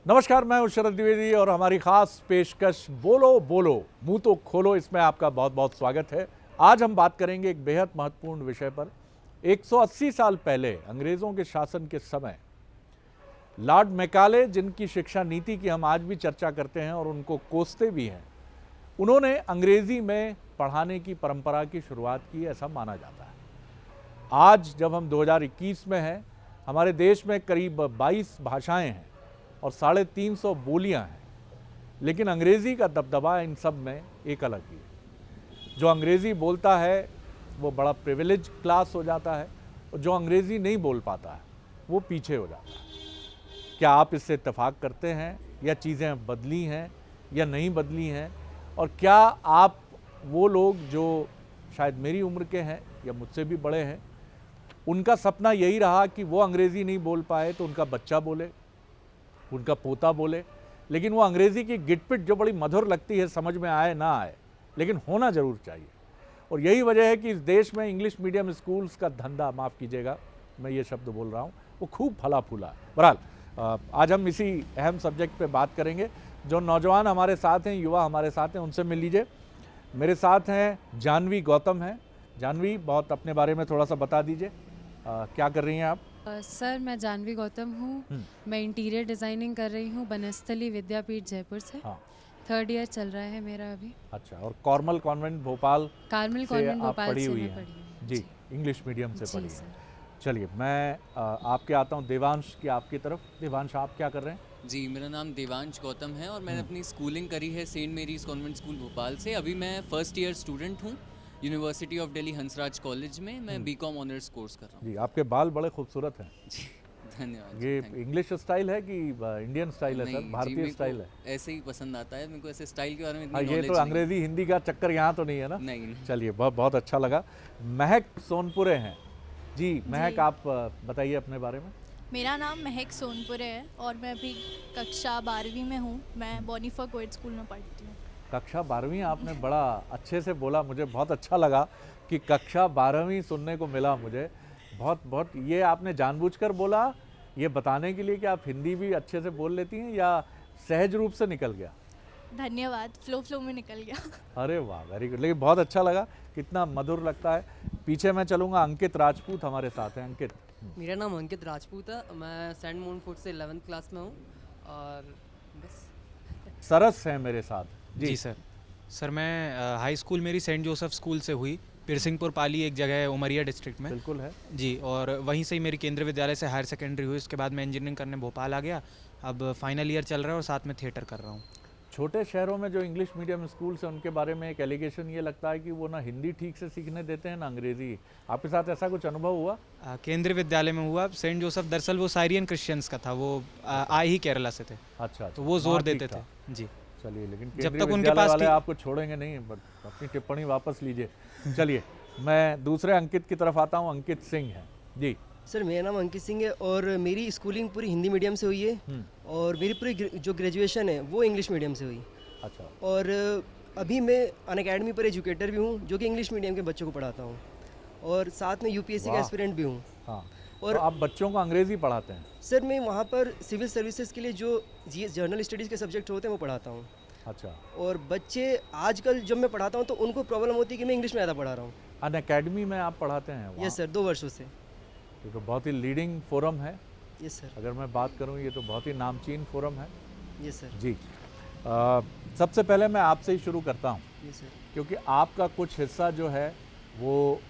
नमस्कार, मैं हूं शरद द्विवेदी और हमारी खास पेशकश बोलो बोलो मुंह तो खोलो, इसमें आपका बहुत बहुत स्वागत है। आज हम बात करेंगे एक बेहद महत्वपूर्ण विषय पर। 180 साल पहले अंग्रेज़ों के शासन के समय लॉर्ड मैकाले, जिनकी शिक्षा नीति की हम आज भी चर्चा करते हैं और उनको कोसते भी हैं, उन्होंने अंग्रेज़ी में पढ़ाने की परंपरा की शुरुआत की, ऐसा माना जाता है। आज जब हम 2021 में हैं, हमारे देश में करीब 22 भाषाएं हैं और 350 बोलियां हैं, लेकिन अंग्रेज़ी का दबदबा इन सब में एक अलग ही है। जो अंग्रेज़ी बोलता है वो बड़ा प्रिविलेज क्लास हो जाता है और जो अंग्रेज़ी नहीं बोल पाता है वो पीछे हो जाता है। क्या आप इससे इत्तेफाक करते हैं, या चीज़ें बदली हैं या नहीं बदली हैं? और क्या आप वो लोग जो शायद मेरी उम्र के हैं या मुझसे भी बड़े हैं, उनका सपना यही रहा कि वो अंग्रेज़ी नहीं बोल पाए तो उनका बच्चा बोले, उनका पोता बोले, लेकिन वो अंग्रेज़ी की गिटपिट जो बड़ी मधुर लगती है, समझ में आए ना आए, लेकिन होना ज़रूर चाहिए। और यही वजह है कि इस देश में इंग्लिश मीडियम स्कूल्स का धंधा, माफ़ कीजिएगा मैं ये शब्द बोल रहा हूँ, वो खूब फला फूला है। बहरहाल आज हम इसी अहम सब्जेक्ट पे बात करेंगे। जो नौजवान हमारे साथ हैं, युवा हमारे साथ हैं, उनसे मिल लीजिए। मेरे साथ हैं जानवी गौतम हैं। जानवी, बहुत अपने बारे में थोड़ा सा बता दीजिए, क्या कर रही हैं आप? सर, मैं जानवी गौतम हूँ। मैं इंटीरियर डिज़ाइनिंग कर रही हूँ बनस्थली विद्यापीठ जयपुर से। हाँ, 3rd ईयर चल रहा है मेरा अभी। अच्छा। और कॉर्मल कॉन्वेंट भोपाल कार्मल से कॉन्वेंट आप भोपाल पढ़ी से हुई मैं हैं? पढ़ी हूँ। जी, इंग्लिश मीडियम से जी पढ़ी हैं। सर। चलिए, मैं आपके आता हूँ देवांश की आपकी तरफ। देवांश, आप क्या कर रहे हैं? जी, मेरा नाम देवांश गौतम है और मैंने अपनी स्कूलिंग करी है saint Mary's convent school Bhopal से। अभी मैं फर्स्ट ईयर स्टूडेंट हूँ university of Delhi Hansraj college में। मैं बीकॉम ऑनर्स कोर्स कर रहा हूँ। जी, आपके बाल बड़े खूबसूरत हैं। जी, धन्यवाद। ये थैंक यू। इंग्लिश स्टाइल है कि इंडियन स्टाइल है सर, नहीं जी, भारतीय मेरे स्टाइल को है? ऐसे ही पसंद आता है। मेरे को ऐसे स्टाइल के बारे में हाँ, इतनी ये नॉलेज तो अंग्रेजी हिंदी का चक्कर यहाँ तो नहीं है ना? नहीं। चलिए, बहुत बहुत अच्छा लगा। महक सोनपुरे हैं। जी महक, जी। आप बताइए अपने बारे में। मेरा नाम महक सोनपुरे है और मैं अभी कक्षा 12वीं में हूँ। मैं बॉनीफा कोएड स्कूल में पढ़ती हूँ। कक्षा 12वीं, आपने बड़ा अच्छे से बोला, मुझे बहुत अच्छा लगा कि कक्षा 12वीं सुनने को मिला मुझे। बहुत बहुत ये आपने जानबूझकर बोला, ये बताने के लिए कि आप हिंदी भी अच्छे से बोल लेती हैं, या सहज रूप से निकल गया? धन्यवाद, फ्लो में निकल गया। अरे वाह, वेरी गुड। लेकिन बहुत अच्छा लगा, कितना मधुर लगता है। पीछे मैं चलूँगा, अंकित राजपूत हमारे साथ हैं। अंकित। मेरा नाम अंकित राजपूत है। मैं सेंट मूनफुट से 11th क्लास में हूँ और बस। सरस हैं मेरे साथ। जी सर, मैं हाई स्कूल मेरी सेंट जोसेफ स्कूल से हुई। पिरसिंगपुर पाली एक जगह है उमरिया डिस्ट्रिक्ट में। बिल्कुल है जी, और वहीं से ही मेरी केंद्रीय विद्यालय से हायर सेकेंडरी हुई। उसके बाद मैं इंजीनियरिंग करने भोपाल आ गया। अब फाइनल ईयर चल रहा है और साथ में थिएटर कर रहा हूँ। छोटे शहरों में जो इंग्लिश मीडियम स्कूल्स हैं, उनके बारे में एक एलिगेशन ये लगता है कि वो ना हिंदी ठीक से सीखने देते हैं ना अंग्रेजी। आपके साथ ऐसा कुछ अनुभव हुआ? केंद्रीय विद्यालय में हुआ। सेंट जोसेफ दरअसल वो साइरियन क्रिश्चियंस का था, वो आए ही केरला से थे। अच्छा, तो वो जोर हाँ, देते ठीक थे। था। जी, चलिए, लेकिन जब केंद्रीय तक उनके विद्यालय पास वाले ठीक- आपको छोड़ेंगे नहीं, बट अपनी टिप्पणी वापस लीजिए। चलिए, मैं दूसरे अंकित की तरफ आता हूँ। अंकित सिंह है। जी। सर, मेरा नाम अंकित सिंह है और मेरी स्कूलिंग पूरी हिंदी मीडियम से हुई है और मेरी पूरी जो ग्रेजुएशन है वो इंग्लिश मीडियम से हुई। अच्छा। और अभी मैं अनअकैडमी पर एजुकेटर भी हूँ जो कि इंग्लिश मीडियम के बच्चों को पढ़ाता हूँ और साथ में यूपीएससी का वाह। एस्पिरेंट भी हूँ। हाँ, और तो आप बच्चों को अंग्रेजी पढ़ाते हैं? सर, मैं वहाँ पर सिविल सर्विसेज के लिए जो जर्नल स्टडीज़ के सब्जेक्ट होते हैं वो पढ़ाता हूँ। अच्छा। और बच्चे आजकल जब मैं पढ़ाता हूँ तो उनको प्रॉब्लम होती है कि मैं इंग्लिश में ज़्यादा पढ़ा रहा हूँ। अनअकैडमी में आप पढ़ाते हैं वहाँ? यस सर, 2 वर्षों से। ये तो बहुत ही लीडिंग फोरम है। Yes sir. अगर मैं बात करूँ, ये तो बहुत ही नामचीन फोरम है। Yes sir. जी। सबसे पहले मैं आपसे ही शुरू करता हूँ, यस सर। क्योंकि आपका कुछ हिस्सा जो है वो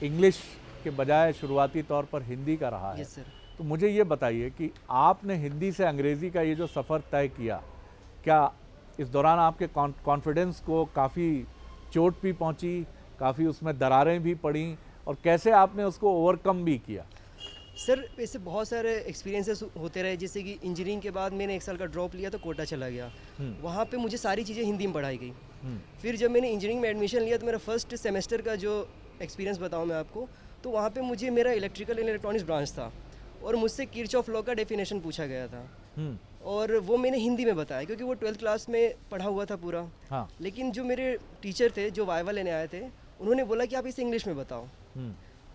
इंग्लिश के बजाय शुरुआती तौर पर हिंदी का रहा है। Yes sir. तो मुझे ये बताइए कि आपने हिंदी से अंग्रेज़ी का ये जो सफ़र तय किया, क्या इस दौरान आपके कॉन्फिडेंस को काफ़ी चोट भी पहुंची, काफ़ी उसमें दरारें भी पड़ी, और कैसे आपने उसको ओवरकम भी किया? सर, ऐसे बहुत सारे एक्सपीरियंसेस होते रहे। जैसे कि इंजीनियरिंग के बाद मैंने 1 साल का ड्रॉप लिया तो कोटा चला गया। वहाँ पे मुझे सारी चीज़ें हिंदी में पढ़ाई गई। फिर जब मैंने इंजीनियरिंग में एडमिशन लिया तो मेरा फर्स्ट सेमेस्टर का जो एक्सपीरियंस बताऊँ मैं आपको, तो वहाँ पे मुझे मेरा इलेक्ट्रिकल एंड इलेक्ट्रॉनिक्स ब्रांच था और मुझसे किरचॉफ लॉ का डेफिनेशन पूछा गया था और वो मैंने हिंदी में बताया क्योंकि वो 12th क्लास में पढ़ा हुआ था पूरा। हाँ। लेकिन जो मेरे टीचर थे जो वाइवा लेने आए थे, उन्होंने बोला कि आप इसे इंग्लिश में बताओ।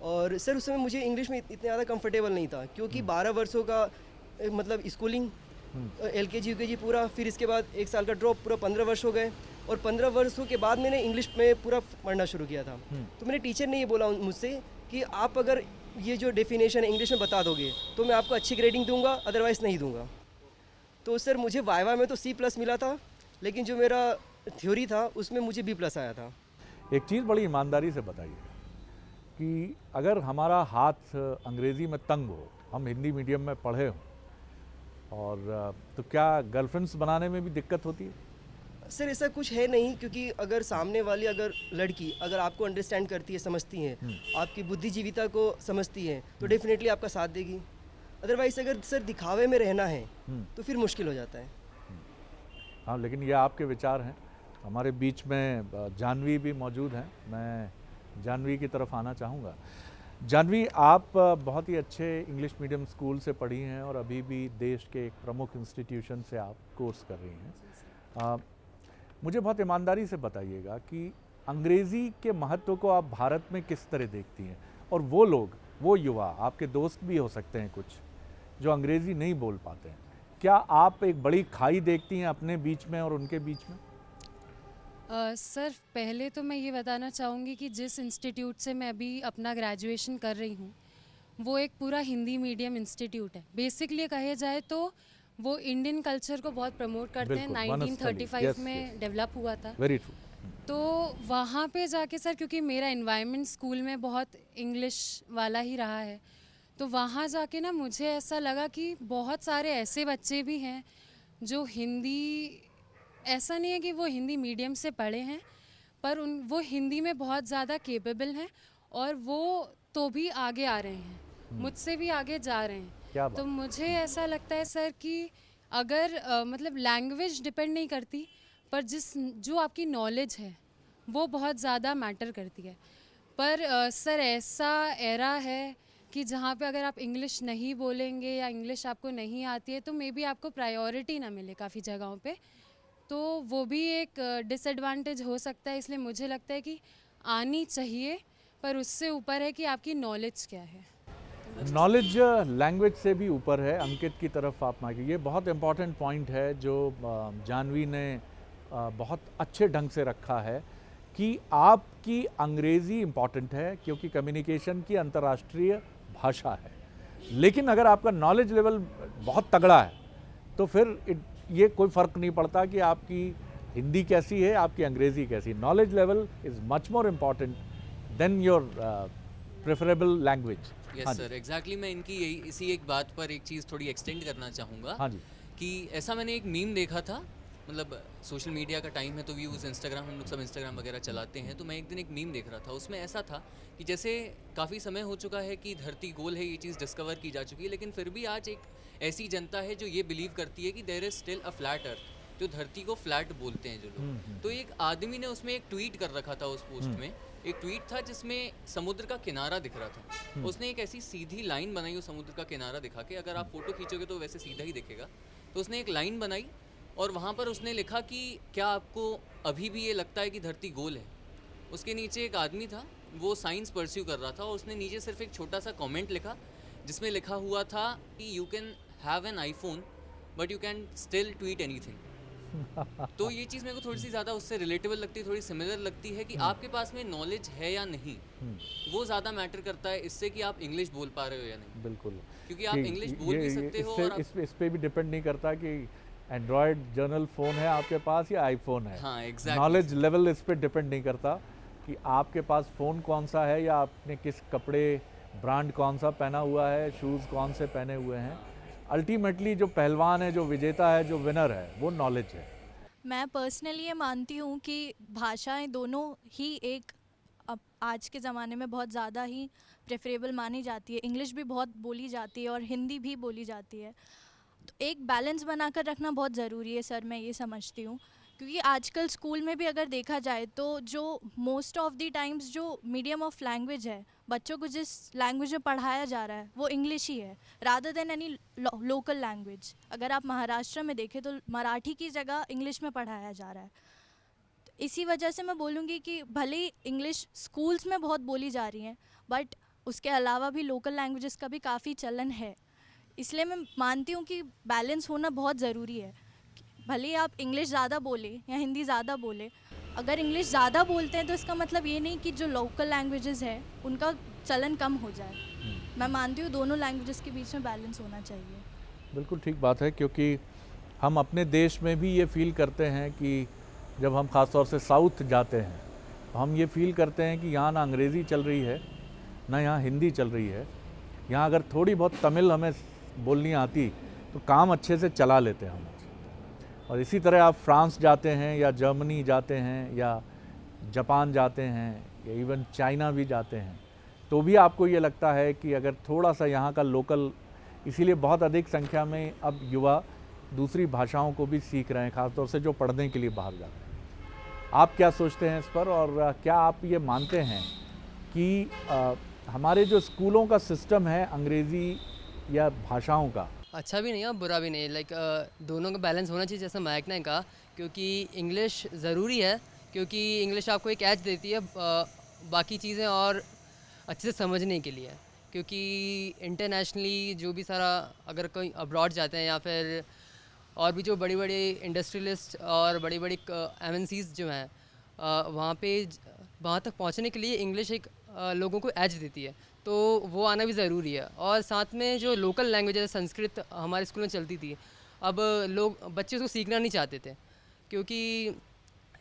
और सर, उस समय मुझे इंग्लिश में इतना ज़्यादा कंफर्टेबल नहीं था क्योंकि 12 वर्षों का मतलब स्कूलिंग LKG UKG पूरा, फिर इसके बाद 1 साल का ड्रॉप, पूरा 15 वर्ष हो गए। और 15 वर्षों के बाद मैंने इंग्लिश में पूरा पढ़ना शुरू किया था। तो मेरे टीचर ने ये बोला मुझसे कि आप अगर ये जो डेफिनेशन है इंग्लिश में बता दोगे तो मैं आपको अच्छी ग्रेडिंग दूंगा, अदरवाइज़ नहीं दूंगा। तो सर मुझे वाइवा में तो C+ मिला था, लेकिन जो मेरा थ्योरी था उसमें मुझे B+ आया था। एक चीज़ बड़ी ईमानदारी से बताइए कि अगर हमारा हाथ अंग्रेज़ी में तंग हो, हम हिंदी मीडियम में पढ़े हों, और तो क्या गर्लफ्रेंड्स बनाने में भी दिक्कत होती है? सर ऐसा कुछ है नहीं, क्योंकि अगर सामने वाली अगर लड़की अगर आपको अंडरस्टैंड करती है, समझती है, आपकी बुद्धिजीविता को समझती है, तो डेफिनेटली आपका साथ देगी। अदरवाइज अगर सर दिखावे में रहना है तो फिर मुश्किल हो जाता है। हाँ, लेकिन ये आपके विचार हैं। हमारे बीच में जानवी भी मौजूद हैं, मैं जानवी की तरफ आना चाहूँगा। जानवी, आप बहुत ही अच्छे इंग्लिश मीडियम स्कूल से पढ़ी हैं और अभी भी देश के एक प्रमुख इंस्टीट्यूशन से आप कोर्स कर रही हैं। मुझे बहुत ईमानदारी से बताइएगा कि अंग्रेज़ी के महत्व को आप भारत में किस तरह देखती हैं, और वो लोग, वो युवा, आपके दोस्त भी हो सकते हैं कुछ, जो अंग्रेज़ी नहीं बोल पाते हैं, क्या आप एक बड़ी खाई देखती हैं अपने बीच में और उनके बीच में? सर पहले तो मैं ये बताना चाहूँगी कि जिस इंस्टीट्यूट से मैं अभी अपना ग्रेजुएशन कर रही हूँ वो एक पूरा हिंदी मीडियम इंस्टीट्यूट है। बेसिकली कहे जाए तो वो इंडियन कल्चर को बहुत प्रमोट करते हैं। बिल्कुल, वनस्थली, 1935 yes, में yes. डेवलप हुआ था। Very true. तो वहाँ पे जाके सर, क्योंकि मेरा इन्वायरमेंट स्कूल में बहुत इंग्लिश वाला ही रहा है, तो वहाँ जाके ना मुझे ऐसा लगा कि बहुत सारे ऐसे बच्चे भी हैं जो हिंदी, ऐसा नहीं है कि वो हिंदी मीडियम से पढ़े हैं, पर वो हिंदी में बहुत ज़्यादा केपेबल हैं और वो तो भी आगे आ रहे हैं, मुझसे भी आगे जा रहे हैं। क्या बात। तो मुझे ऐसा लगता है सर कि अगर मतलब लैंग्वेज डिपेंड नहीं करती, पर जो आपकी नॉलेज है वो बहुत ज़्यादा मैटर करती है। पर सर ऐसा एरा है कि जहाँ पे अगर आप इंग्लिश नहीं बोलेंगे या इंग्लिश आपको नहीं आती है तो मे बी आपको प्रायोरिटी ना मिले काफ़ी जगहों पे, तो वो भी एक डिसएडवांटेज हो सकता है। इसलिए मुझे लगता है कि आनी चाहिए, पर उससे ऊपर है कि आपकी नॉलेज क्या है। नॉलेज लैंग्वेज से भी ऊपर है। अंकित की तरफ आप मांगे, ये बहुत इम्पॉर्टेंट पॉइंट है जो जानवी ने बहुत अच्छे ढंग से रखा है कि आपकी अंग्रेज़ी इम्पॉर्टेंट है क्योंकि कम्युनिकेशन की अंतर्राष्ट्रीय भाषा है, लेकिन अगर आपका नॉलेज लेवल बहुत तगड़ा है तो फिर ये कोई फ़र्क नहीं पड़ता कि आपकी हिंदी कैसी है, आपकी अंग्रेज़ी कैसी। Knowledge level is much more important than your preferable language. Yes sir, exactly. मैं इनकी यही इसी एक बात पर एक चीज़ थोड़ी एक्सटेंड करना चाहूँगा। हाँ जी। कि ऐसा मैंने एक मीम देखा था, मतलब सोशल मीडिया का टाइम है तो वी यूज़ इंस्टाग्राम, हम लोग सब इंस्टाग्राम वगैरह चलाते हैं, तो मैं एक दिन एक मीम देख रहा था, उसमें ऐसा था कि जैसे काफ़ी समय हो चुका है कि धरती गोल है, ये चीज़ डिस्कवर की जा चुकी है, लेकिन फिर भी आज एक ऐसी जनता है जो ये बिलीव करती है कि there is still a flat earth, जो धरती को फ्लैट बोलते हैं जो लोग। तो एक आदमी ने उसमें एक ट्वीट कर रखा था, उस पोस्ट में एक ट्वीट था जिसमें समुद्र का किनारा दिख रहा था। उसने एक ऐसी सीधी लाइन बनाई उस समुद्र का किनारा दिखा के, अगर आप फोटो खींचोगे तो वैसे सीधा ही दिखेगा। तो उसने एक लाइन बनाई और वहाँ पर उसने लिखा कि क्या आपको अभी भी ये लगता है कि धरती गोल है। उसके नीचे एक आदमी था, वो साइंस परस्यू कर रहा था, और उसने नीचे सिर्फ एक छोटा सा कमेंट लिखा जिसमें लिखा हुआ था कि you can have an iPhone but you can still tweet anything. तो ये चीज़ मेरे को थोड़ी सी ज़्यादा उससे रिलेटेबल लगती है, थोड़ी सिमिलर लगती है कि आपके पास में नॉलेज है या नहीं, वो ज़्यादा मैटर करता है इससे कि आप इंग्लिश बोल पा रहे हो या नहीं। बिल्कुल, क्योंकि आप इंग्लिश बोल भी सकते हो और इस पे भी डिपेंड नहीं करता कि एंड्रॉयड जर्नल फ़ोन है आपके पास या आईफोन है। हाँ, एग्जैक्टली। नॉलेज लेवल इस पे डिपेंड नहीं करता कि आपके पास फ़ोन कौन सा है या आपने किस कपड़े ब्रांड कौन सा पहना हुआ है, शूज़ कौन से पहने हुए हैं। अल्टीमेटली जो पहलवान है, जो विजेता है, जो विनर है, वो नॉलेज है। मैं पर्सनली ये मानती हूँ कि भाषाएं दोनों ही एक अब आज के ज़माने में बहुत ज़्यादा ही प्रेफरेबल मानी जाती है। इंग्लिश भी बहुत बोली जाती है और हिंदी भी बोली जाती है, तो एक बैलेंस बनाकर रखना बहुत ज़रूरी है सर, मैं ये समझती हूँ। क्योंकि आजकल स्कूल में भी अगर देखा जाए तो जो मोस्ट ऑफ द टाइम्स जो मीडियम ऑफ लैंग्वेज है, बच्चों को जिस लैंग्वेज में पढ़ाया जा रहा है वो इंग्लिश ही है, rather than any local language. अगर आप महाराष्ट्र में देखें तो मराठी की जगह इंग्लिश में पढ़ाया जा रहा है। तो इसी वजह से मैं बोलूँगी कि भले ही इंग्लिश स्कूल्स में बहुत बोली जा रही हैं, बट उसके अलावा भी लोकल लैंग्वेजेस का भी काफ़ी चलन है। इसलिए मैं मानती हूँ कि बैलेंस होना बहुत ज़रूरी है। भले ही आप इंग्लिश ज़्यादा बोले या हिंदी ज़्यादा बोले, अगर इंग्लिश ज़्यादा बोलते हैं तो इसका मतलब ये नहीं कि जो लोकल लैंग्वेजेस है उनका चलन कम हो जाए। मैं मानती हूँ दोनों लैंग्वेजेस के बीच में बैलेंस होना चाहिए। बिल्कुल ठीक बात है, क्योंकि हम अपने देश में भी ये फील करते हैं कि जब हम ख़ास तौर से साउथ जाते हैं तो हम ये फील करते हैं कि यहाँ ना अंग्रेज़ी चल रही है ना यहाँ हिंदी चल रही है। यहाँ अगर थोड़ी बहुत तमिल हमें बोलनी आती तो काम अच्छे से चला लेते हैं हम। और इसी तरह आप फ्रांस जाते हैं या जर्मनी जाते हैं या जापान जाते हैं या इवन चाइना भी जाते हैं तो भी आपको ये लगता है कि अगर थोड़ा सा यहाँ का लोकल, इसीलिए बहुत अधिक संख्या में अब युवा दूसरी भाषाओं को भी सीख रहे हैं, ख़ासतौर से जो पढ़ने के लिए बाहर जाते हैं। आप क्या सोचते हैं इस पर, और क्या आप ये मानते हैं कि हमारे जो स्कूलों का सिस्टम है अंग्रेज़ी या भाषाओं का, अच्छा भी नहीं है और बुरा भी नहीं, लाइक दोनों का बैलेंस होना चाहिए जैसा महक ने कहा, क्योंकि इंग्लिश ज़रूरी है, क्योंकि इंग्लिश आपको एक एज देती है बाकी चीज़ें और अच्छे से समझने के लिए। क्योंकि इंटरनेशनली जो भी सारा अगर कोई अब्रॉड जाते हैं या फिर और भी जो बड़ी बड़ी इंडस्ट्रियलिस्ट और बड़ी बड़ी MNCs जो हैं वहाँ तक पहुँचने के लिए इंग्लिश एक लोगों को एज देती है, तो वो आना भी ज़रूरी है। और साथ में जो लोकल लैंग्वेज है, संस्कृत हमारे स्कूल में चलती थी, अब बच्चे उसको सीखना नहीं चाहते थे, क्योंकि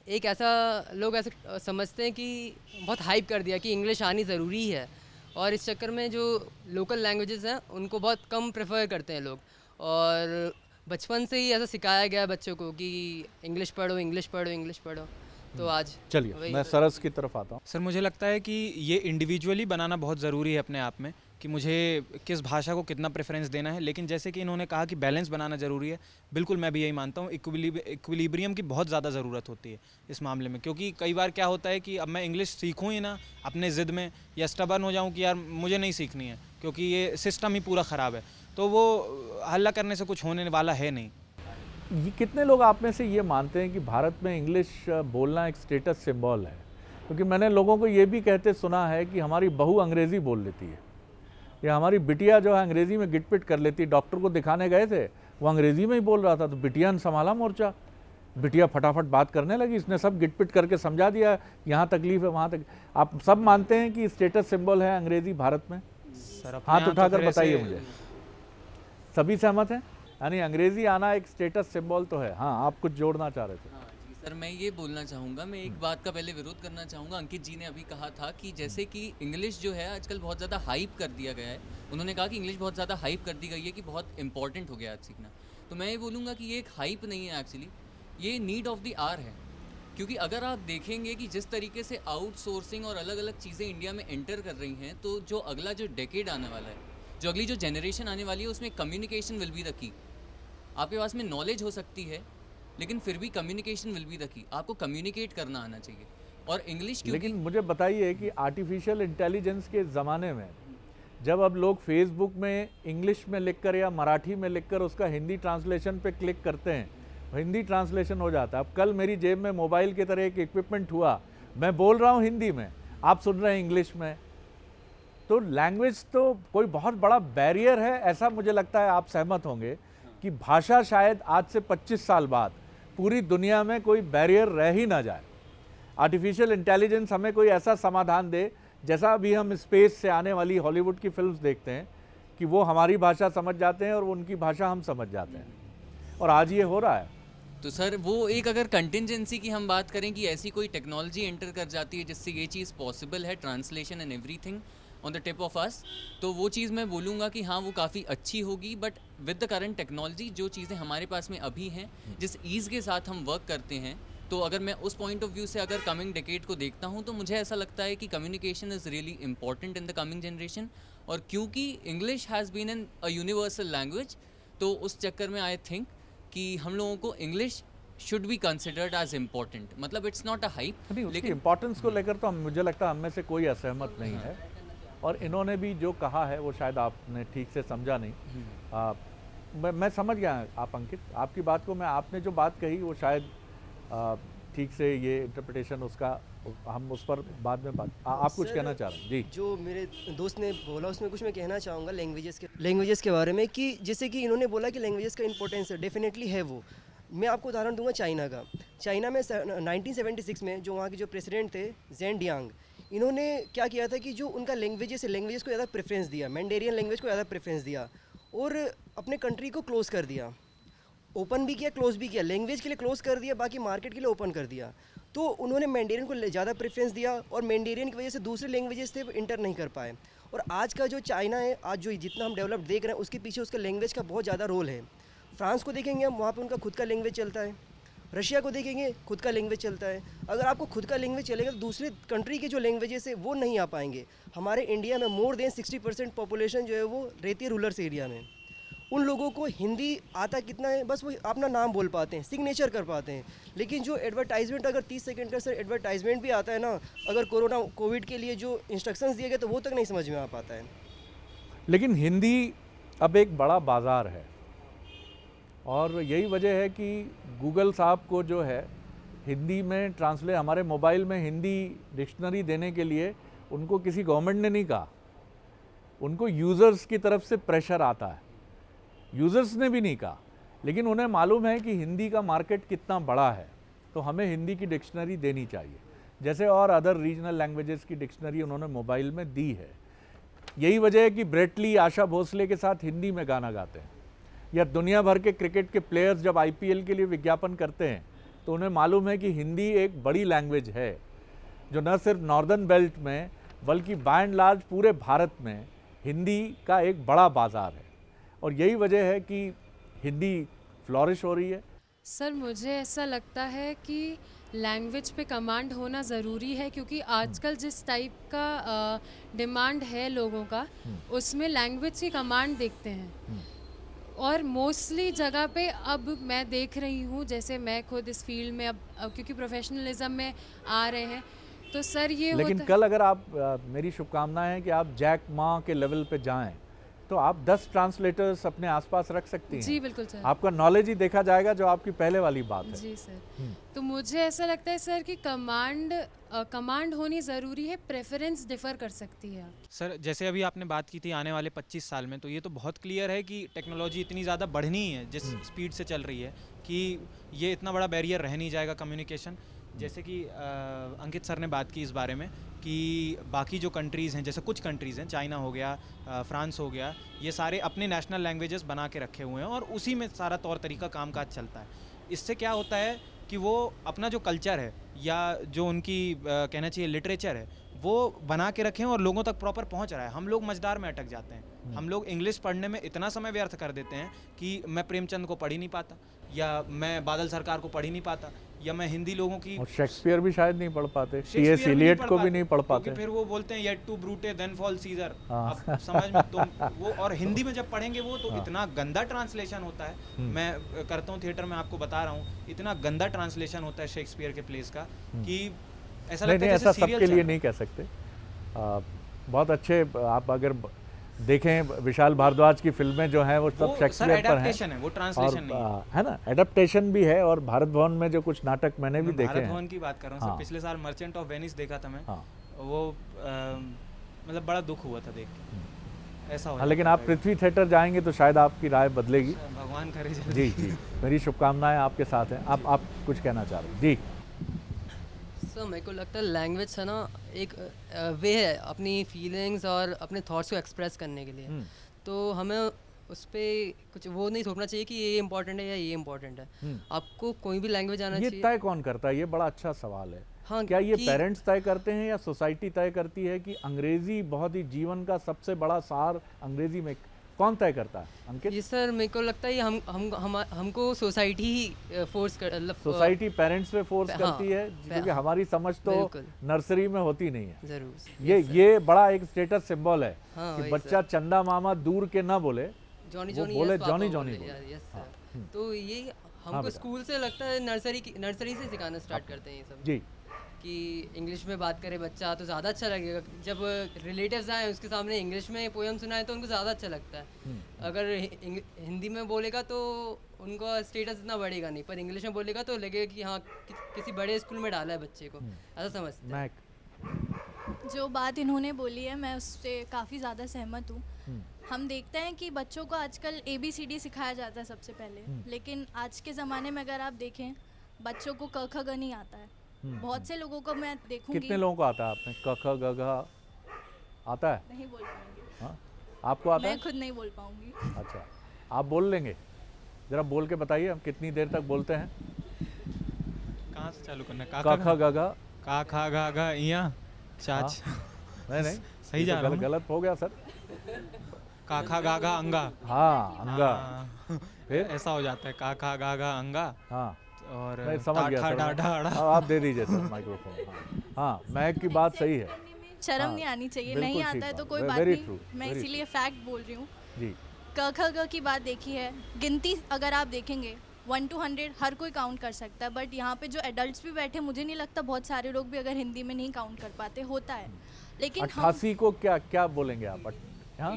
एक ऐसा लोग ऐसे समझते हैं कि बहुत हाइप कर दिया कि इंग्लिश आनी ज़रूरी है, और इस चक्कर में जो लोकल लैंग्वेजेस हैं उनको बहुत कम प्रेफर करते हैं लोग। और बचपन से ही ऐसा सिखाया गया है बच्चों को कि इंग्लिश पढ़ो, इंग्लिश पढ़ो, इंग्लिश पढ़ो। तो आज चलिए मैं सरस की तरफ आता हूँ। सर मुझे लगता है कि ये इंडिविजुअली बनाना बहुत ज़रूरी है अपने आप में, कि मुझे किस भाषा को कितना प्रेफरेंस देना है। लेकिन जैसे कि इन्होंने कहा कि बैलेंस बनाना ज़रूरी है, बिल्कुल मैं भी यही मानता हूँ। इक्विलिब्रियम की बहुत ज़्यादा ज़रूरत होती है इस मामले में, क्योंकि कई बार क्या होता है कि अब मैं इंग्लिश सीखूँ ही ना अपने ज़िद में, या स्टबर्न हो जाऊँ कि यार मुझे नहीं सीखनी है क्योंकि ये सिस्टम ही पूरा ख़राब है, तो वो हल्ला करने से कुछ होने वाला है नहीं। ये कितने लोग आप में से ये मानते हैं कि भारत में इंग्लिश बोलना एक स्टेटस सिंबल है? क्योंकि मैंने लोगों को ये भी कहते सुना है कि हमारी बहू अंग्रेज़ी बोल लेती है, या हमारी बिटिया जो है अंग्रेज़ी में गिटपिट कर लेती है। डॉक्टर को दिखाने गए थे, वो अंग्रेज़ी में ही बोल रहा था, तो बिटिया ने संभाला मोर्चा, बिटिया फटाफट बात करने लगी, इसने सब गिटपिट करके समझा दिया, यहाँ तकलीफ है वहाँ तक। आप सब मानते हैं कि स्टेटस सिंबल है अंग्रेज़ी भारत में? हाथ उठाकर बताइए मुझे। सभी सहमत हैं? यानी अंग्रेज़ी आना एक स्टेटस सिंबल तो है। हाँ, आप कुछ जोड़ना चाह रहे थे। हाँ जी सर, मैं ये बोलना चाहूँगा, मैं एक बात का पहले विरोध करना चाहूँगा। अंकित जी ने अभी कहा था कि जैसे कि इंग्लिश जो है आजकल बहुत ज़्यादा हाइप कर दिया गया है। उन्होंने कहा कि इंग्लिश बहुत ज़्यादा हाइप कर दी गई है कि बहुत इंपॉर्टेंट हो गया आज सीखना। तो मैं ये बोलूँगा कि ये एक हाइप नहीं है, एक्चुअली ये नीड ऑफ द आवर है। क्योंकि अगर आप देखेंगे कि जिस तरीके से आउटसोर्सिंग और अलग अलग चीज़ें इंडिया में एंटर कर रही हैं, तो जो अगला जो डेकेड आने वाला है, जो अगली जो जनरेशन आने वाली है, उसमें communication will be the key. आपके पास में नॉलेज हो सकती है लेकिन फिर भी communication will be the key. आपको कम्युनिकेट करना आना चाहिए। और इंग्लिश क्योंकि लेकिन मुझे बताइए कि आर्टिफिशियल इंटेलिजेंस के ज़माने में जब अब लोग फेसबुक में इंग्लिश में लिखकर या मराठी में लिखकर उसका हिंदी ट्रांसलेशन पे क्लिक करते हैं, हिंदी ट्रांसलेशन हो जाता है। अब कल मेरी जेब में मोबाइल की तरह एक इक्विपमेंट हुआ, मैं बोल रहा हूँ हिंदी में, आप सुन रहे हैं इंग्लिश में। तो लैंग्वेज तो कोई बहुत बड़ा बैरियर है, ऐसा मुझे लगता है। आप सहमत होंगे कि भाषा शायद आज से 25 साल बाद पूरी दुनिया में कोई बैरियर रह ही ना जाए। आर्टिफिशियल इंटेलिजेंस हमें कोई ऐसा समाधान दे, जैसा अभी हम स्पेस से आने वाली हॉलीवुड की फिल्म्स देखते हैं कि वो हमारी भाषा समझ जाते हैं और उनकी भाषा हम समझ जाते हैं, और आज ये हो रहा है। तो सर वो एक अगर कंटिजेंसी की हम बात करें कि ऐसी कोई टेक्नोलॉजी एंटर कर जाती है जिससे ये चीज़ पॉसिबल है, translation and everything on the tip of us, तो वो चीज़ मैं बोलूँगा कि हाँ वो काफ़ी अच्छी होगी। But with the current technology जो चीज़ें हमारे पास में अभी हैं, जिस ईज़ के साथ हम वर्क करते हैं, तो अगर मैं उस पॉइंट ऑफ व्यू से अगर कमिंग डेकेड को देखता हूँ, तो मुझे ऐसा लगता है कि communication is really important in the coming generation. और क्योंकि English has been an a universal language, तो उस चक्कर में आई थिंक कि हम लोगों को English should be considered as important. मतलब इट्स नॉट अ हाइप, लेकिन इंपॉर्टेंस को लेकर तो मुझे लगता है हम में से कोई असहमत नहीं है। और इन्होंने भी जो कहा है वो शायद आपने ठीक से समझा नहीं। मैं समझ गया आप अंकित, आपकी बात को। मैं आपने जो बात कही वो शायद ठीक से ये इंटरप्रिटेशन उसका, हम उस पर बाद में बात। आप कुछ सर, कहना चाह रहे हैं? जी जो मेरे दोस्त ने बोला उसमें कुछ मैं कहना चाहूँगा लैंग्वेजेस के बारे में, कि जैसे कि इन्होंने बोला कि लैंग्वेजेस का इंपॉर्टेंस है, डेफिनेटली है वो। मैं आपको उदाहरण दूंगा चाइना का। चाइना में 1976 में जो वहाँ के जो प्रेसिडेंट थे ज़ेन डियांग, इन्होंने क्या किया था कि जो उनका लैंग्वेजेस को ज़्यादा प्रेफरेंस दिया, मैंडेरियन लैंग्वेज को ज़्यादा प्रेफरेंस दिया और अपने कंट्री को क्लोज़ कर दिया, ओपन भी किया क्लोज भी किया। लैंग्वेज के लिए क्लोज कर दिया, बाकी मार्केट के लिए ओपन कर दिया। तो उन्होंने मैंडेरियन को ज़्यादा प्रेफरेंस दिया और मैंडेरियन की वजह से दूसरे लैंग्वेजेस थे वो इंटर नहीं कर पाए। और आज का जो चाइना है, आज जो जितना हम डेवलप देख रहे हैं, उसके पीछे उसका लैंग्वेज का बहुत ज़्यादा रोल है। फ्रांस को देखेंगे हम, वहाँ पे उनका खुद का लैंग्वेज चलता है। रशिया को देखेंगे, खुद का लैंग्वेज चलता है। अगर आपको खुद का लैंग्वेज चलेगा तो दूसरे कंट्री के जो लैंग्वेजेस है वो नहीं आ पाएंगे। हमारे इंडिया में मोर देन 60% पॉपुलेशन जो है वो रहती है रूरल एरिया में। उन लोगों को हिंदी आता कितना है, बस वो अपना नाम बोल पाते हैं, सिग्नेचर कर पाते हैं। लेकिन जो एडवर्टाइजमेंट, अगर 30 सेकंड का सर एडवर्टाइजमेंट भी आता है ना, अगर कोविड के लिए जो इंस्ट्रक्शंस दिए गए तो वो तक नहीं समझ में आ पाता है। लेकिन हिंदी अब एक बड़ा बाज़ार है और यही वजह है कि गूगल साहब को जो है हिंदी में ट्रांसलेट, हमारे मोबाइल में हिंदी डिक्शनरी देने के लिए उनको किसी गवर्नमेंट ने नहीं कहा, उनको यूज़र्स की तरफ से प्रेशर आता है। यूज़र्स ने भी नहीं कहा, लेकिन उन्हें मालूम है कि हिंदी का मार्केट कितना बड़ा है, तो हमें हिंदी की डिक्शनरी देनी चाहिए। जैसे और अदर रीजनल लैंग्वेजेस की डिक्शनरी उन्होंने मोबाइल में दी है। यही वजह है कि ब्रेट ली आशा भोसले के साथ हिंदी में गाना गाते हैं, या दुनिया भर के क्रिकेट के प्लेयर्स जब IPL के लिए विज्ञापन करते हैं तो उन्हें मालूम है कि हिंदी एक बड़ी लैंग्वेज है, जो न सिर्फ नॉर्दर्न बेल्ट में बल्कि बाय एंड लार्ज पूरे भारत में हिंदी का एक बड़ा बाज़ार है। और यही वजह है कि हिंदी फ्लॉरिश हो रही है। सर मुझे ऐसा लगता है कि लैंग्वेज पे कमांड होना ज़रूरी है, क्योंकि आजकल जिस टाइप का डिमांड है लोगों का, उसमें लैंग्वेज की कमांड देखते हैं। और मोस्टली जगह पे अब मैं देख रही हूँ, जैसे मैं खुद इस फील्ड में अब क्योंकि प्रोफेशनलिज्म में आ रहे हैं, तो सर ये लेकिन होता कल अगर आप मेरी शुभकामनाएं हैं कि आप जैक मा के लेवल पे जाएं तो आप 10 ट्रांसलेटर्स अपने आसपास रख सकती हैं। जी बिल्कुल सर। आपका नॉलेज ही देखा जाएगा, जो आपकी पहले वाली बात है। जी सर। तो मुझे ऐसा लगता है सर कि कमांड होनी ज़रूरी है, प्रेफरेंस डिफ़र कर सकती है। सर जैसे अभी आपने बात की थी आने वाले 25 साल में, तो ये तो बहुत क्लियर है कि टेक्नोलॉजी इतनी ज़्यादा बढ़नी है जिस स्पीड से चल रही है कि ये इतना बड़ा बैरियर रह नहीं जाएगा कम्युनिकेशन। जैसे कि अंकित सर ने बात की इस बारे में कि बाकी जो कंट्रीज़ हैं, जैसे कुछ कंट्रीज़ हैं, चाइना हो गया, फ्रांस हो गया, ये सारे अपने नेशनल लैंग्वेजेस बना के रखे हुए हैं और उसी में सारा तौर तरीका कामकाज चलता है। इससे क्या होता है कि वो अपना जो कल्चर है या जो उनकी कहना चाहिए लिटरेचर है वो बना के रखें और लोगों तक प्रॉपर पहुंच रहा है। हम लोग मझदार में अटक जाते हैं। हम लोग इंग्लिश पढ़ने में इतना समय व्यर्थ कर देते हैं कि मैं प्रेमचंद को पढ़ ही नहीं पाता, या मैं बादल सरकार को पढ़ ही नहीं पाता, या मैं हिंदी लोगों की और शेक्सपियर भी शायद नहीं पढ़ पाते, T.S. एलियट को भी नहीं पढ़ पाते। फिर वो बोलते हैं et tu Brute then fall Caesar. अब समझ में तो वो, और हिंदी में जब पढ़ेंगे वो तो इतना गंदा ट्रांसलेशन होता है। मैं करता हूँ थिएटर में, आपको बता रहा हूँ, इतना गंदा ट्रांसलेशन होता है शेक्सपियर के प्लेस का कि ऐसा लगता है ऐसा सबके लिए नहीं कह सकते। बहुत अच्छे, आप अगर देखें विशाल भारद्वाज की फिल्में जो हैं वो सब शेक्सपियर पर हैं, वो ट्रांसलेशन नहीं है ना, एडेप्टेशन भी है। और भारत भवन में जो कुछ नाटक मैंने भी देखे हैं, भारत भवन की बात कर रहा हूँ सर, पिछले साल मर्चेंट ऑफ वेनिस देखा था मैं, वो मतलब बड़ा दुख हुआ था देख के। ऐसा हो लेकिन आप पृथ्वी थिएटर जाएंगे तो शायद आपकी राय बदलेगी। भगवान करे। जी जी, मेरी शुभकामनाएं आपके साथ हैं। आप कुछ कहना चाह रहे हैं? जी सर मेरे को लगता है लैंग्वेज है ना एक वे है अपनी फीलिंग्स और अपने थॉट्स को एक्सप्रेस करने के लिए। तो हमें उस पर कुछ वो नहीं सोचना चाहिए कि ये इम्पोर्टेंट है या ये इम्पोर्टेंट है। आपको कोई भी लैंग्वेज आना चाहिए। ये तय कौन करता है? ये बड़ा अच्छा सवाल है। हाँ, क्या ये पेरेंट्स तय करते हैं या सोसाइटी तय करती है कि अंग्रेजी बहुत ही जीवन का सबसे बड़ा सार अंग्रेजी में? कौन तय करता है अंकित? ये सर मेरे को लगता है ये हमको सोसाइटी ही फोर्स कर, सोसाइटी पेरेंट्स पे फोर्स करती है, क्योंकि हमारी समझ तो नर्सरी में होती नहीं है। जरूर ये बड़ा एक स्टेटस सिंबल है कि बच्चा चंदा मामा दूर के ना बोले, जॉनी बोले जॉनी जॉनी। तो ये हमको स्कूल से लगता है नर्सरी से सिखाना स्टार्ट करते हैं ये सब। जी कि इंग्लिश में बात करे बच्चा तो ज़्यादा अच्छा लगेगा। जब रिलेटिव्स आए उसके सामने इंग्लिश में पोएम सुनाए तो उनको ज़्यादा अच्छा लगता है। अगर हिंदी में बोलेगा तो उनका स्टेटस इतना बढ़ेगा नहीं, पर इंग्लिश में बोलेगा तो लगेगा कि हाँ किसी बड़े स्कूल में डाला है बच्चे को, ऐसा समझते हैं। जो बात इन्होंने बोली है मैं उससे काफ़ी ज़्यादा सहमत हूँ। हम देखते हैं कि बच्चों को आजकल ABCD सिखाया जाता है सबसे पहले, लेकिन आज के ज़माने में अगर आप देखें बच्चों को क ख ग नहीं आता है। बहुत से लोगों को मैं देखूंगी। कितने लोगों को आता है? आपने क ख ग घ आता है? नहीं बोल पाएंगे। हाँ, आपको आता है? मैं खुद नहीं बोल पाऊंगी। अच्छा, आप बोल लेंगे? जरा बोल के बताइए, हम कितनी देर तक बोलते हैं? कहाँ से चालू करना है? क ख ग घ। का खा गा गा इया चाच। नहीं नहीं, सही ये जा तो रहा हूँ ना? गलत हो गया सर। का खा गा गा अंगा। हाँ, अंगा। हाँ, फिर? ऐसा हो जाता है का खा गा गा अंगा। हाँ, और मैं समझ गया टा सर। डा डा डा। अब आप दे दीजिए सर माइक्रोफोन। हाँ, महक की बात सही है। शर्म हाँ, नहीं आनी चाहिए। बिल्कुल नहीं ठीक आता है तो बात। कोई बात Very नहीं। true, मैं very इसीलिए फैक्ट बोल रही हूँ। जी, क ख ग की बात देखी है, गिनती अगर आप देखेंगे 1 to 100 हर कोई काउंट कर सकता है, बट यहाँ पे जो एडल्ट्स भी बैठे मुझे नहीं लगता बहुत सारे लोग भी अगर हिंदी में नहीं काउंट कर पाते, होता है। लेकिन हम 88 को क्या क्या बोलेंगे आप? हाँ,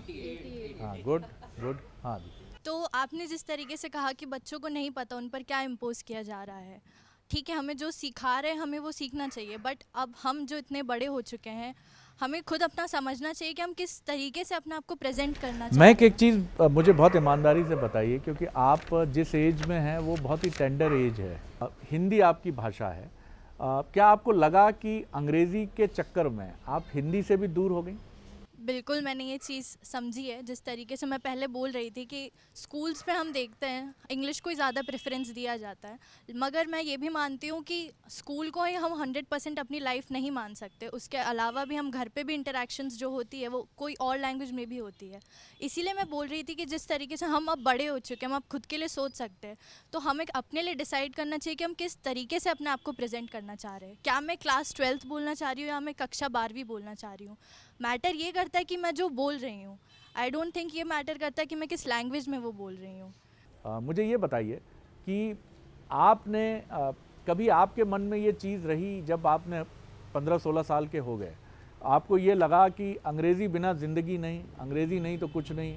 हाँ, गुड गुड। हाँ जी, तो आपने जिस तरीके से कहा कि बच्चों को नहीं पता उन पर क्या इम्पोज किया जा रहा है, ठीक है, हमें जो सिखा रहे हैं हमें वो सीखना चाहिए, बट अब हम जो इतने बड़े हो चुके हैं हमें खुद अपना समझना चाहिए कि हम किस तरीके से अपने आप को प्रेजेंट करना चाहिए। मैं एक चीज़ मुझे बहुत ईमानदारी से बताइए, क्योंकि आप जिस एज में हैं वो बहुत ही टेंडर एज है। हिंदी आपकी भाषा है। क्या आपको लगा कि अंग्रेज़ी के चक्कर में आप हिंदी से भी दूर हो गई? बिल्कुल मैंने ये चीज़ समझी है। जिस तरीके से मैं पहले बोल रही थी कि स्कूल्स पे हम देखते हैं इंग्लिश को ही ज़्यादा प्रेफरेंस दिया जाता है, मगर मैं ये भी मानती हूँ कि स्कूल को ही हम 100% अपनी लाइफ नहीं मान सकते। उसके अलावा भी हम घर पे भी इंटरेक्शंस जो होती है वो कोई और लैंग्वेज में भी होती है। इसीलिए मैं बोल रही थी कि जिस तरीके से हम अब बड़े हो चुके हैं, हम अब खुद के लिए सोच सकते हैं, तो हमें अपने लिए डिसाइड करना चाहिए कि हम किस तरीके से अपने आप को प्रेजेंट करना चाह रहे हैं। क्या मैं क्लास 12th बोलना चाह रही हूँ या मैं कक्षा 12वीं बोलना चाह रही हूँ? मैटर ये करता है कि मैं जो बोल रही हूँ। आई डोंट थिंक ये मैटर करता है कि मैं किस लैंग्वेज में वो बोल रही हूँ। मुझे ये बताइए कि आपने कभी आपके मन में ये चीज़ रही जब आपने 15-16 साल के हो गए, आपको ये लगा कि अंग्रेज़ी बिना ज़िंदगी नहीं, अंग्रेज़ी नहीं तो कुछ नहीं,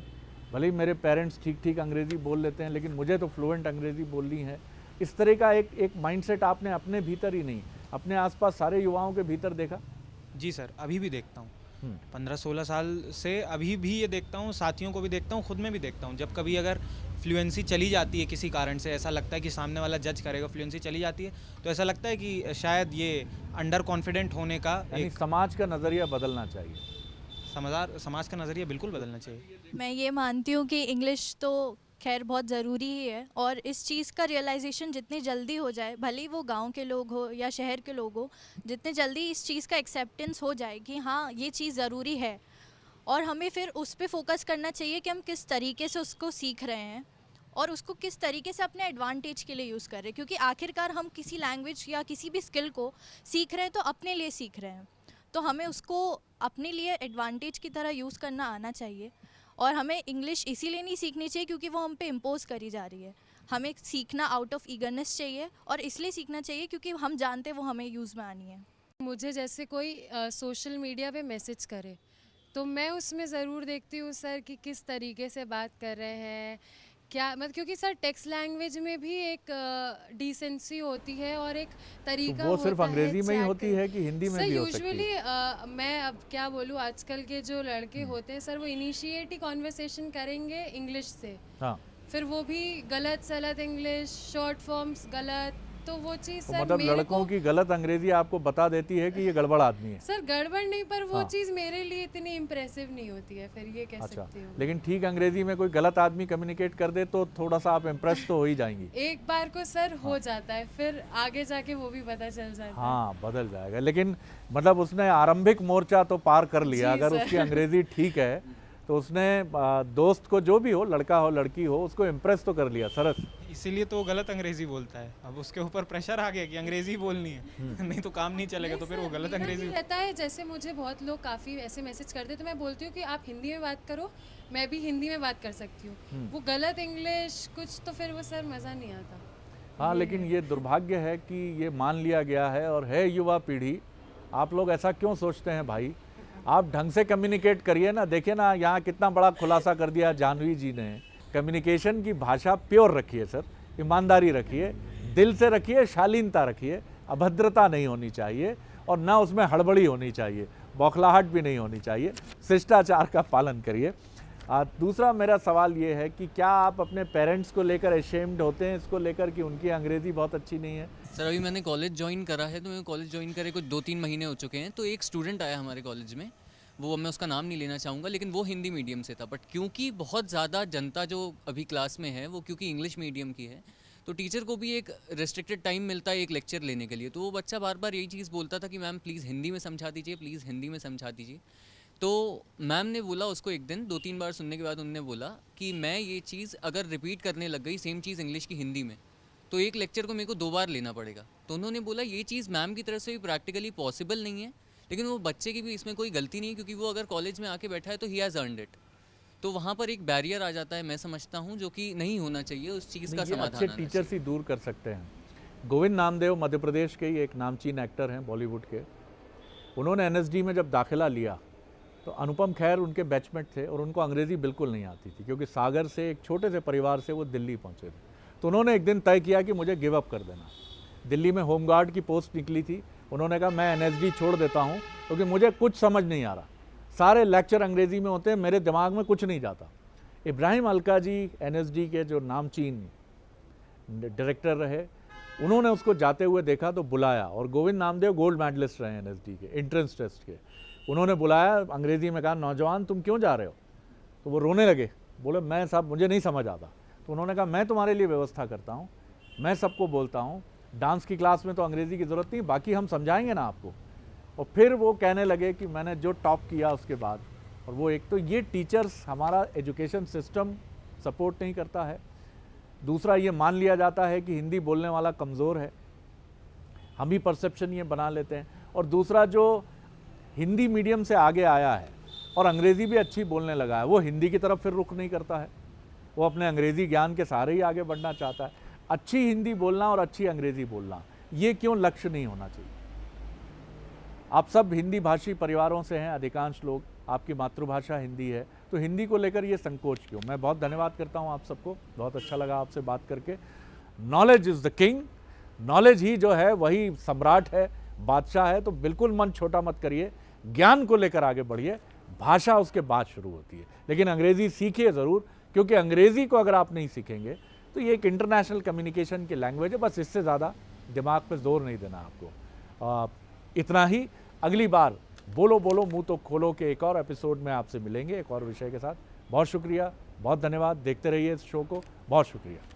भले ही मेरे पेरेंट्स ठीक ठीक अंग्रेज़ी बोल लेते हैं लेकिन मुझे तो फ्लुएंट अंग्रेज़ी बोलनी है, इस तरह का एक माइंडसेट आपने अपने भीतर ही नहीं, अपने आसपास सारे युवाओं के भीतर देखा? जी सर, अभी भी देखता हूँ। 15-16 साल से अभी भी ये देखता हूँ, साथियों को भी देखता हूँ, खुद में भी देखता हूँ। जब कभी अगर फ्लुएंसी चली जाती है किसी कारण से, ऐसा लगता है कि सामने वाला जज करेगा, फ्लुएंसी चली जाती है तो ऐसा लगता है कि शायद ये अंडर कॉन्फिडेंट होने का एक समाज का नज़रिया बदलना चाहिए। समाज का नज़रिया बिल्कुल बदलना चाहिए। मैं ये मानती हूँ कि इंग्लिश तो खैर बहुत ज़रूरी ही है, और इस चीज़ का रियलाइजेशन जितनी जल्दी हो जाए, भले ही वो गांव के लोग हो या शहर के लोग हो, जितने जल्दी इस चीज़ का एक्सेप्टेंस हो जाए कि हाँ ये चीज़ ज़रूरी है, और हमें फिर उस पर फोकस करना चाहिए कि हम किस तरीके से उसको सीख रहे हैं और उसको किस तरीके से अपने एडवांटेज के लिए यूज़ कर रहे हैं। क्योंकि आखिरकार हम किसी लैंग्वेज या किसी भी स्किल को सीख रहे हैं तो अपने लिए सीख रहे हैं, तो हमें उसको अपने लिए एडवांटेज की तरह यूज़ करना आना चाहिए। और हमें इंग्लिश इसीलिए नहीं सीखनी चाहिए क्योंकि वो हम पे इम्पोज करी जा रही है। हमें सीखना आउट ऑफ ईगरनेस चाहिए, और इसलिए सीखना चाहिए क्योंकि हम जानते हैं वो हमें यूज़ में आनी है। मुझे जैसे कोई सोशल मीडिया पे मैसेज करे तो मैं उसमें ज़रूर देखती हूँ सर कि किस तरीके से बात कर रहे हैं, क्या मतलब, क्योंकि सर टेक्स्ट लैंग्वेज में भी एक डिसेंसी होती है और एक तरीका तो वो सिर्फ होता है अंग्रेजी में ही chat होती है कि हिंदी में सर भी हो सकती है? यूजुअली मैं अब क्या बोलूँ, आजकल के जो लड़के होते हैं सर वो इनिशिएट ही कॉन्वर्सेशन करेंगे इंग्लिश से, हाँ, फिर वो भी गलत सलत इंग्लिश, शॉर्ट फॉर्म्स गलत, तो वो चीज़ तो सर मतलब मेरे लड़कों को की गलत अंग्रेजी आपको बता देती है कि ये गड़बड़ आदमी है। सर गड़बड़ नहीं, पर वो हाँ। चीज़ मेरे लिए इतनी इम्प्रेसिव नहीं होती है, फिर ये कह अच्छा, सकती हूँ। लेकिन ठीक अंग्रेजी में कोई गलत आदमी कम्युनिकेट कर दे तो थोड़ा सा आप इम्प्रेस तो हो ही जाएंगी। एक बार को सर हो जाता है, फिर आगे जाके वो भी पता चल जाता है। हाँ, बदल जाएगा, लेकिन मतलब उसने आरंभिक मोर्चा तो पार कर लिया। जी अगर सर। उसकी अंग्रेजी ठीक है तो उसने दोस्त को, जो भी हो, लड़का हो लड़की हो, उसको इम्प्रेस तो कर लिया। सरस। इसीलिए तो वो गलत अंग्रेजी बोलता है। अब उसके ऊपर प्रेशर आ गया कि अंग्रेजी बोलनी है नहीं तो काम नहीं चलेगा, तो फिर वो गलत मेरा अंग्रेजी। भी रहता है, जैसे मुझे बहुत लोग काफ़ी ऐसे मैसेज करते हैं तो मैं बोलती हूँ कि आप हिंदी में बात करो, मैं भी हिंदी में बात कर सकती हूँ। वो गलत इंग्लिश कुछ तो फिर वो सर मज़ा नहीं आता। हाँ, लेकिन ये दुर्भाग्य है कि ये मान लिया गया है और है युवा पीढ़ी। आप लोग ऐसा क्यों सोचते हैं भाई? आप ढंग से कम्युनिकेट करिए ना। देखिए ना, यहाँ कितना बड़ा खुलासा कर दिया जाह्नवी जी ने। कम्युनिकेशन की भाषा प्योर रखिए सर, ईमानदारी रखिए, दिल से रखिए, शालीनता रखिए, अभद्रता नहीं होनी चाहिए और ना उसमें हड़बड़ी होनी चाहिए, बौखलाहट भी नहीं होनी चाहिए, शिष्टाचार का पालन करिए। दूसरा मेरा सवाल ये है कि क्या आप अपने पेरेंट्स को लेकर अशेम्ड होते हैं इसको लेकर कि उनकी अंग्रेज़ी बहुत अच्छी नहीं है? सर अभी मैंने कॉलेज ज्वाइन करा है, तो मैं कॉलेज ज्वाइन करे कुछ 2-3 महीने हो चुके हैं। तो एक स्टूडेंट आया हमारे कॉलेज में, वो मैं उसका नाम नहीं लेना चाहूँगा, लेकिन वो हिंदी मीडियम से था। बट क्योंकि बहुत ज़्यादा जनता जो अभी क्लास में है वो क्योंकि इंग्लिश मीडियम की है, तो टीचर को भी एक रेस्ट्रिक्टेड टाइम मिलता है एक लेक्चर लेने के लिए। तो वो बच्चा बार बार यही चीज़ बोलता था कि मैम प्लीज़ हिंदी में समझा दीजिए, प्लीज़ हिंदी में समझा दीजिए। तो मैम ने बोला उसको एक दिन 2-3 बार सुनने के बाद उन्होंने बोला कि मैं ये चीज़ अगर रिपीट करने लग गई सेम चीज़ इंग्लिश की हिंदी में, तो एक लेक्चर को मेरे को 2 बार लेना पड़ेगा। तो उन्होंने बोला ये चीज़ मैम की तरफ से भी प्रैक्टिकली पॉसिबल नहीं है, लेकिन वो बच्चे की भी इसमें कोई गलती नहीं है, क्योंकि वो अगर कॉलेज में आके बैठा है तो ही हैज़ अर्नड इट। तो वहाँ पर एक बैरियर आ जाता है, मैं समझता हूँ, जो कि नहीं होना चाहिए। उस चीज़ का नहीं, ये समाधान अच्छे आना टीचर्स ही दूर कर सकते हैं। गोविंद नामदेव मध्य प्रदेश के ही एक नामचीन एक्टर हैं बॉलीवुड के। उन्होंने एनएसडी में जब दाखिला लिया तो अनुपम खेर उनके बैचमेट थे और उनको अंग्रेज़ी बिल्कुल नहीं आती थी, क्योंकि सागर से एक छोटे से परिवार से वो दिल्ली पहुंचे थे। तो उन्होंने एक दिन तय किया कि मुझे गिव अप कर देना। दिल्ली में होमगार्ड की पोस्ट निकली थी। उन्होंने कहा मैं एनएसडी छोड़ देता हूँ क्योंकि मुझे कुछ समझ नहीं आ रहा, सारे लेक्चर अंग्रेज़ी में होते हैं, मेरे दिमाग में कुछ नहीं जाता। इब्राहिम अलका जी एनएसडी के जो नामचीन डायरेक्टर रहे, उन्होंने उसको जाते हुए देखा तो बुलाया। और गोविंद नामदेव गोल्ड मेडलिस्ट रहे एनएसडी के एंट्रेंस टेस्ट के। उन्होंने बुलाया, अंग्रेज़ी में कहा नौजवान तुम क्यों जा रहे हो? तो वो रोने लगे, बोले मैं साहब मुझे नहीं समझ आता। तो उन्होंने कहा मैं तुम्हारे लिए व्यवस्था करता हूँ, मैं सबको बोलता हूँ, डांस की क्लास में तो अंग्रेज़ी की ज़रूरत नहीं, बाकी हम समझाएंगे ना आपको। और फिर वो कहने लगे कि मैंने जो टॉप किया उसके बाद। और वो एक तो ये टीचर्स, हमारा एजुकेशन सिस्टम सपोर्ट नहीं करता है। दूसरा ये मान लिया जाता है कि हिंदी बोलने वाला कमज़ोर है, हम ही परसेप्शन ये बना लेते हैं। और दूसरा जो हिंदी मीडियम से आगे आया है और अंग्रेज़ी भी अच्छी बोलने लगा है, वो हिंदी की तरफ फिर रुख नहीं करता है, वो अपने अंग्रेज़ी ज्ञान के सहारे ही आगे बढ़ना चाहता है। अच्छी हिंदी बोलना और अच्छी अंग्रेज़ी बोलना, ये क्यों लक्ष्य नहीं होना चाहिए? आप सब हिंदी भाषी परिवारों से हैं, अधिकांश लोग, आपकी मातृभाषा हिंदी है, तो हिंदी को लेकर ये संकोच क्यों? मैं बहुत धन्यवाद करता हूँ आप सबको, बहुत अच्छा लगा आपसे बात करके। Knowledge is the king, knowledge ही जो है वही सम्राट है, बादशाह है। तो बिल्कुल मन छोटा मत करिए, ज्ञान को लेकर आगे बढ़िए, भाषा उसके बाद शुरू होती है। लेकिन अंग्रेज़ी सीखिए ज़रूर, क्योंकि अंग्रेज़ी को अगर आप नहीं सीखेंगे तो ये एक इंटरनेशनल कम्युनिकेशन की लैंग्वेज है, बस इससे ज़्यादा दिमाग पे जोर नहीं देना आपको। इतना ही। अगली बार बोलो बोलो मुंह तो खोलो के एक और एपिसोड में आपसे मिलेंगे एक और विषय के साथ। बहुत शुक्रिया, बहुत धन्यवाद। देखते रहिए इस शो को। बहुत शुक्रिया।